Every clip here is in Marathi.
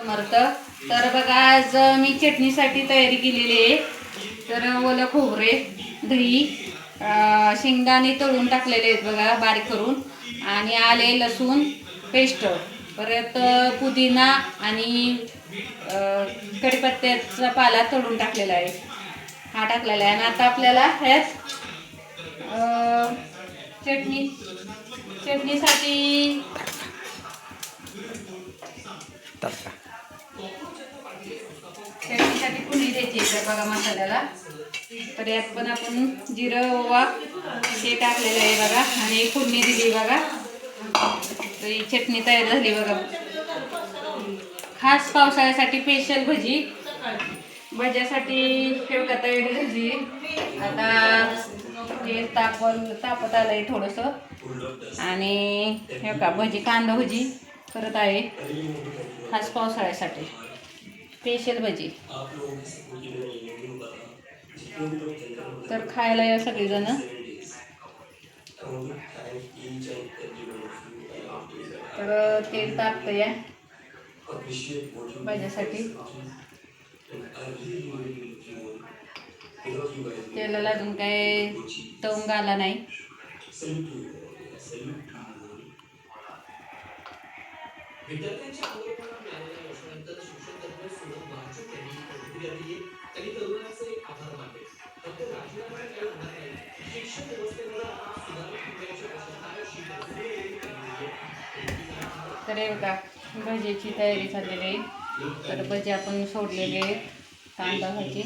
समर्थ. तर बघा आज मी चटणीसाठी तयारी केलेली आहे. तर ओलं खोबरे, दही, शेंगदाणे तळून टाकलेले आहेत बघा बारीक करून, आणि आले लसूण पेस्ट, परत पुदिना आणि कढीपत्त्याचा पाला तळून टाकलेला आहे, हा टाकलेला आहे. आणि आता आपल्याला ह्यात चटणीसाठी पुडी द्यायची आहे बघा मसाल्याला. तर यात पण आपण जिरं ओवा हे टाकलेलं आहे बघा, आणि फोडणी दिली बघा. तर ही चटणी तयार झाली बघा. खास पावसाळ्यासाठी स्पेशल भज्यासाठी शेवगा तयारी झाली. आता ते तापत आलंय थोडंसं, आणि हे का भजी, कांदा भजी करत आहे खास पावसाळ्यासाठी स्पेशल भजी. तर खायला या सगळेजण. तर तेल तापतं या भाज्यासाठी. तेलाला अजून काय तवंग आला नाही. विद्यार्थ्यांच्या आंदोलनाला मिळालेल्या यशानंतर शिक्षण तज्ञ सोनम वांचूक यांनी प्रतिक्रिया दिली. त्यांनी तरुणांचे आभार मानले. फक्त राजीनाम्याने काही होणार नाही, शिक्षण व्यवस्थेमध्ये आता सुधारणा करण्याची आवश्यकता आहे. तर हे बघा भजीची तयारी झालेली आहे. तर भजी आपण सोडलेले आहे, कांदा भाजी.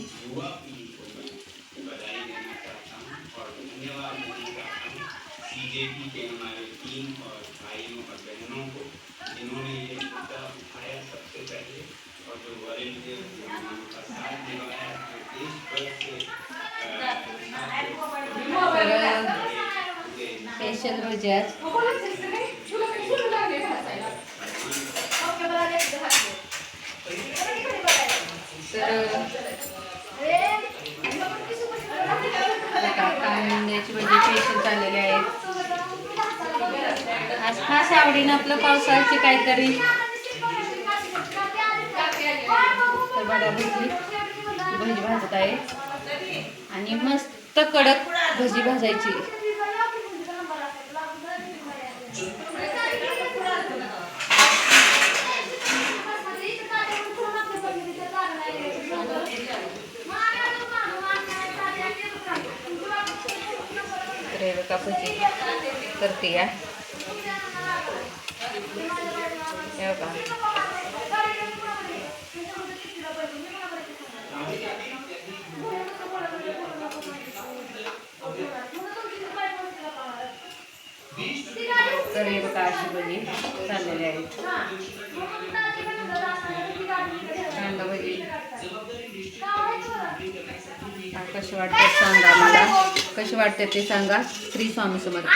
बीजेपी के हमारे टीम और भाइयों और बहनों को जिन्होंने ये मुद्दा उठाया सबसे पहले, और जो वॉलंटियर का साथ निभाया, जो देश भर से स्पेशल भजी आज. कांद्याची भजी स्पेशल चाललेली आहे आज. खास आवडीनं आपलं पावसाळ्याची काहीतरी. तर बघा भजी भाजत आहे, आणि मस्त कडक भजी भाजायची. रेवका भजी करते या का. तर हे बघा अशी भजी चाललेली आहे. कांदा भजी कशी वाटते सांगा मला, कशी वाटते ते सांगा. श्री स्वामी समर्थ.